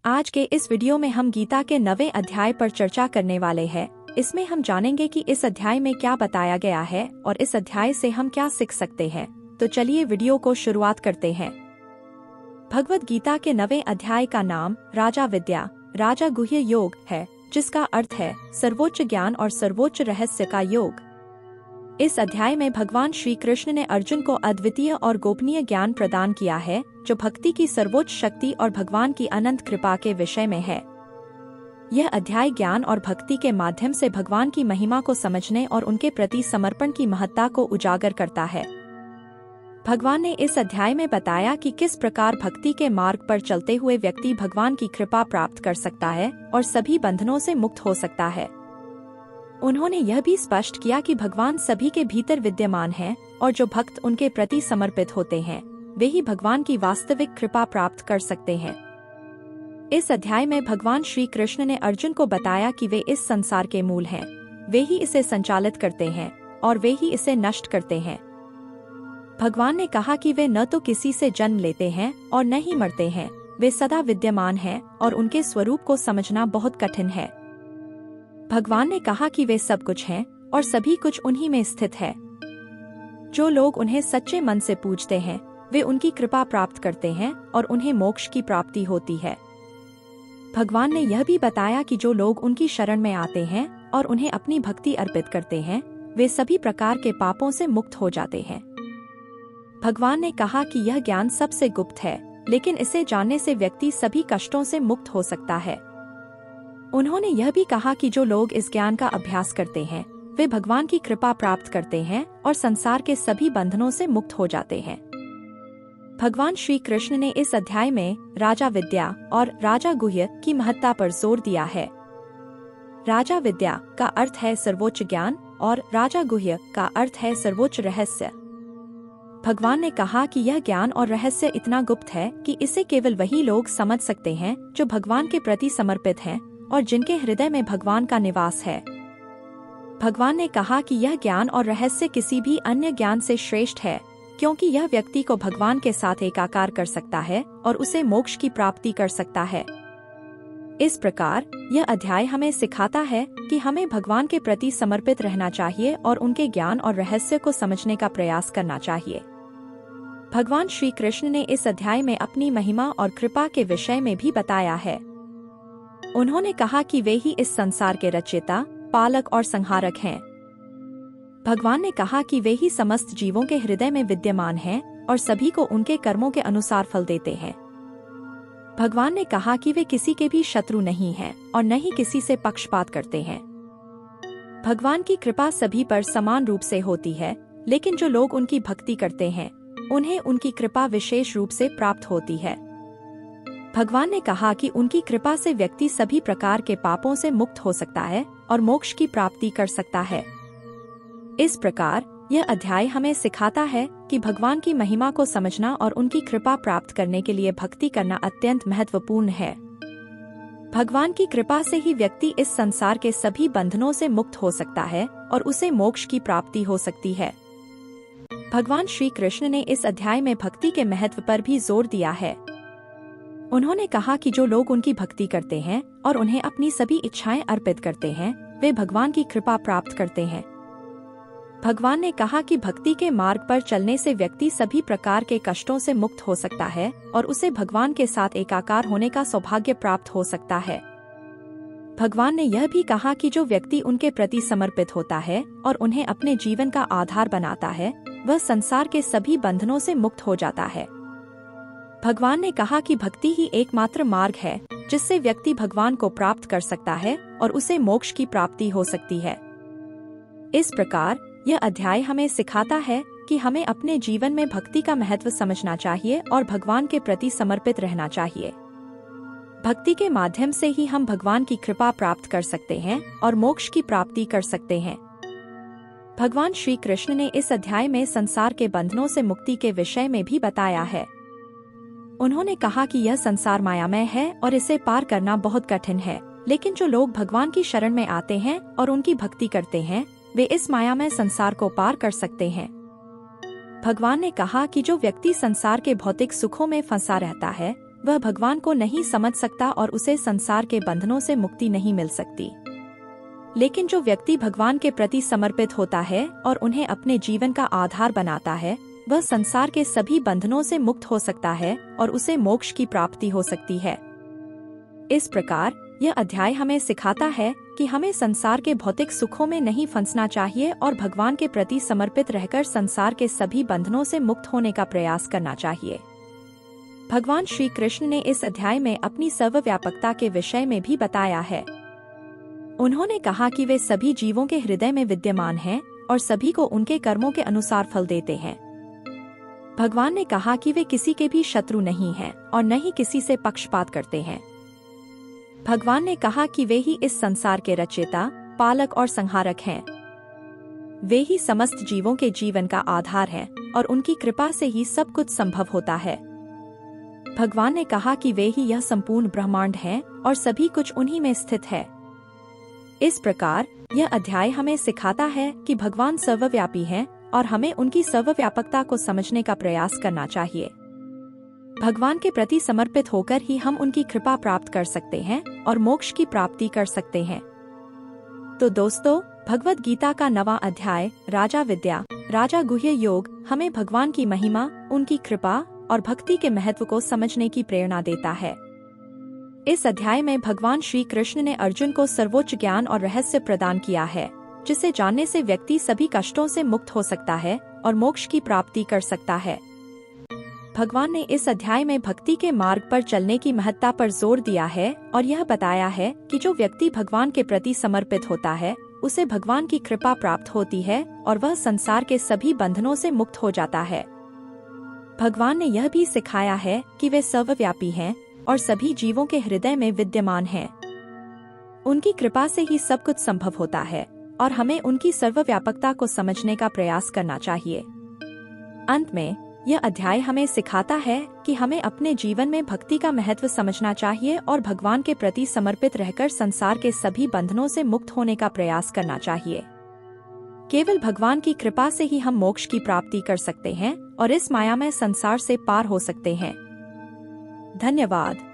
आज के इस वीडियो में हम गीता के 9वें अध्याय पर चर्चा करने वाले हैं। इसमें हम जानेंगे कि इस अध्याय में क्या बताया गया है और इस अध्याय से हम क्या सीख सकते हैं। तो चलिए वीडियो को शुरुआत करते हैं। भगवद गीता के 9वें अध्याय का नाम राजा विद्या राजा गुह्य योग है, जिसका अर्थ है सर्वोच्च ज्ञान और सर्वोच्च रहस्य का योग। इस अध्याय में भगवान श्री कृष्ण ने अर्जुन को अद्वितीय और गोपनीय ज्ञान प्रदान किया है, जो भक्ति की सर्वोच्च शक्ति और भगवान की अनंत कृपा के विषय में है। यह अध्याय ज्ञान और भक्ति के माध्यम से भगवान की महिमा को समझने और उनके प्रति समर्पण की महत्ता को उजागर करता है। भगवान ने इस अध्याय में बताया कि किस प्रकार भक्ति के मार्ग पर चलते हुए व्यक्ति भगवान की कृपा प्राप्त कर सकता है और सभी बंधनों से मुक्त हो सकता है। उन्होंने यह भी स्पष्ट किया कि भगवान सभी के भीतर विद्यमान हैं और जो भक्त उनके प्रति समर्पित होते हैं वे ही भगवान की वास्तविक कृपा प्राप्त कर सकते हैं। इस अध्याय में भगवान श्री कृष्ण ने अर्जुन को बताया कि वे इस संसार के मूल हैं, वे ही इसे संचालित करते हैं और वे ही इसे नष्ट करते हैं। भगवान ने कहा कि वे न तो किसी से जन्म लेते हैं और न ही मरते हैं, वे सदा विद्यमान हैं और उनके स्वरूप को समझना बहुत कठिन है। भगवान ने कहा कि वे सब कुछ हैं और सभी कुछ उन्हीं में स्थित है। जो लोग उन्हें सच्चे मन से पूजते हैं वे उनकी कृपा प्राप्त करते हैं और उन्हें मोक्ष की प्राप्ति होती है। भगवान ने यह भी बताया कि जो लोग उनकी शरण में आते हैं और उन्हें अपनी भक्ति अर्पित करते हैं वे सभी प्रकार के पापों से मुक्त हो जाते हैं। भगवान ने कहा कि यह ज्ञान सबसे गुप्त है, लेकिन इसे जानने से व्यक्ति सभी कष्टों से मुक्त हो सकता है। उन्होंने यह भी कहा कि जो लोग इस ज्ञान का अभ्यास करते हैं वे भगवान की कृपा प्राप्त करते हैं और संसार के सभी बंधनों से मुक्त हो जाते हैं। भगवान श्री कृष्ण ने इस अध्याय में राजा विद्या और राजा गुह्य की महत्ता पर जोर दिया है। राजा विद्या का अर्थ है सर्वोच्च ज्ञान और राजा गुह्य का अर्थ है सर्वोच्च रहस्य। भगवान ने कहा कि यह ज्ञान और रहस्य इतना गुप्त है कि इसे केवल वही लोग समझ सकते हैं जो भगवान के प्रति समर्पित हैं और जिनके हृदय में भगवान का निवास है। भगवान ने कहा कि यह ज्ञान और रहस्य किसी भी अन्य ज्ञान से श्रेष्ठ है, क्योंकि यह व्यक्ति को भगवान के साथ एकाकार कर सकता है और उसे मोक्ष की प्राप्ति कर सकता है। इस प्रकार यह अध्याय हमें सिखाता है कि हमें भगवान के प्रति समर्पित रहना चाहिए और उनके ज्ञान और रहस्य को समझने का प्रयास करना चाहिए। भगवान श्री कृष्ण ने इस अध्याय में अपनी महिमा और कृपा के विषय में भी बताया है। उन्होंने कहा कि वे ही इस संसार के रचयिता, पालक और संहारक हैं। भगवान ने कहा कि वे ही समस्त जीवों के हृदय में विद्यमान हैं और सभी को उनके कर्मों के अनुसार फल देते हैं। भगवान ने कहा कि वे किसी के भी शत्रु नहीं हैं और न ही किसी से पक्षपात करते हैं। भगवान की कृपा सभी पर समान रूप से होती है, लेकिन जो लोग उनकी भक्ति करते हैं उन्हें उनकी कृपा विशेष रूप से प्राप्त होती है। भगवान ने कहा कि उनकी कृपा से व्यक्ति सभी प्रकार के पापों से मुक्त हो सकता है और मोक्ष की प्राप्ति कर सकता है। इस प्रकार यह अध्याय हमें सिखाता है कि भगवान की महिमा को समझना और उनकी कृपा प्राप्त करने के लिए भक्ति करना अत्यंत महत्वपूर्ण है। भगवान की कृपा से ही व्यक्ति इस संसार के सभी बंधनों से मुक्त हो सकता है और उसे मोक्ष की प्राप्ति हो सकती है। भगवान श्री कृष्ण ने इस अध्याय में भक्ति के महत्व पर भी जोर दिया है। उन्होंने कहा कि जो लोग उनकी भक्ति करते हैं और उन्हें अपनी सभी इच्छाएं अर्पित करते हैं वे भगवान की कृपा प्राप्त करते हैं। भगवान ने कहा कि भक्ति के मार्ग पर चलने से व्यक्ति सभी प्रकार के कष्टों से मुक्त हो सकता है और उसे भगवान के साथ एकाकार होने का सौभाग्य प्राप्त हो सकता है। भगवान ने यह भी कहा कि जो व्यक्ति उनके प्रति समर्पित होता है और उन्हें अपने जीवन का आधार बनाता है वह संसार के सभी बंधनों से मुक्त हो जाता है। भगवान ने कहा कि भक्ति ही एकमात्र मार्ग है जिससे व्यक्ति भगवान को प्राप्त कर सकता है और उसे मोक्ष की प्राप्ति हो सकती है। इस प्रकार यह अध्याय हमें सिखाता है कि हमें अपने जीवन में भक्ति का महत्व समझना चाहिए और भगवान के प्रति समर्पित रहना चाहिए। भक्ति के माध्यम से ही हम भगवान की कृपा प्राप्त कर सकते हैं और मोक्ष की प्राप्ति कर सकते हैं। भगवान श्री कृष्ण ने इस अध्याय में संसार के बंधनों से मुक्ति के विषय में भी बताया है। उन्होंने कहा कि यह संसार मायामय है और इसे पार करना बहुत कठिन है, लेकिन जो लोग भगवान की शरण में आते हैं और उनकी भक्ति करते हैं वे इस मायामय संसार को पार कर सकते हैं। भगवान ने कहा कि जो व्यक्ति संसार के भौतिक सुखों में फंसा रहता है वह भगवान को नहीं समझ सकता और उसे संसार के बंधनों से मुक्ति नहीं मिल सकती। लेकिन जो व्यक्ति भगवान के प्रति समर्पित होता है और उन्हें अपने जीवन का आधार बनाता है, वह संसार के सभी बंधनों से मुक्त हो सकता है और उसे मोक्ष की प्राप्ति हो सकती है। इस प्रकार यह अध्याय हमें सिखाता है कि हमें संसार के भौतिक सुखों में नहीं फंसना चाहिए और भगवान के प्रति समर्पित रहकर संसार के सभी बंधनों से मुक्त होने का प्रयास करना चाहिए। भगवान श्री कृष्ण ने इस अध्याय में अपनी सर्वव्यापकता के विषय में भी बताया है। उन्होंने कहा कि वे सभी जीवों के हृदय में विद्यमान हैं और सभी को उनके कर्मों के अनुसार फल देते हैं। भगवान ने कहा कि वे किसी के भी शत्रु नहीं हैं और न ही किसी से पक्षपात करते हैं। भगवान ने कहा कि वे ही इस संसार के रचयिता, पालक और संहारक हैं। वे ही समस्त जीवों के जीवन का आधार हैं और उनकी कृपा से ही सब कुछ संभव होता है। भगवान ने कहा कि वे ही यह संपूर्ण ब्रह्मांड हैं और सभी कुछ उन्हीं में स्थित है। इस प्रकार यह अध्याय हमें सिखाता है कि भगवान सर्वव्यापी हैं और हमें उनकी सर्वव्यापकता को समझने का प्रयास करना चाहिए। भगवान के प्रति समर्पित होकर ही हम उनकी कृपा प्राप्त कर सकते हैं और मोक्ष की प्राप्ति कर सकते हैं। तो दोस्तों, भगवद गीता का 9वां अध्याय राजा विद्या, राजा गुह्य योग हमें भगवान की महिमा, उनकी कृपा और भक्ति के महत्व को समझने की प्रेरणा देता है। इस अध्याय में भगवान श्री कृष्ण ने अर्जुन को सर्वोच्च ज्ञान और रहस्य प्रदान किया है, जिसे जानने से व्यक्ति सभी कष्टों से मुक्त हो सकता है और मोक्ष की प्राप्ति कर सकता है। भगवान ने इस अध्याय में भक्ति के मार्ग पर चलने की महत्ता पर जोर दिया है और यह बताया है कि जो व्यक्ति भगवान के प्रति समर्पित होता है, उसे भगवान की कृपा प्राप्त होती है और वह संसार के सभी बंधनों से मुक्त हो जाता है। भगवान ने यह भी सिखाया है कि वे सर्वव्यापी हैं और सभी जीवों के हृदय में विद्यमान हैं। उनकी कृपा से ही सब कुछ संभव होता है और हमें उनकी सर्वव्यापकता को समझने का प्रयास करना चाहिए। अंत में यह अध्याय हमें सिखाता है कि हमें अपने जीवन में भक्ति का महत्व समझना चाहिए और भगवान के प्रति समर्पित रहकर संसार के सभी बंधनों से मुक्त होने का प्रयास करना चाहिए। केवल भगवान की कृपा से ही हम मोक्ष की प्राप्ति कर सकते हैं और इस मायामय संसार से पार हो सकते हैं। धन्यवाद।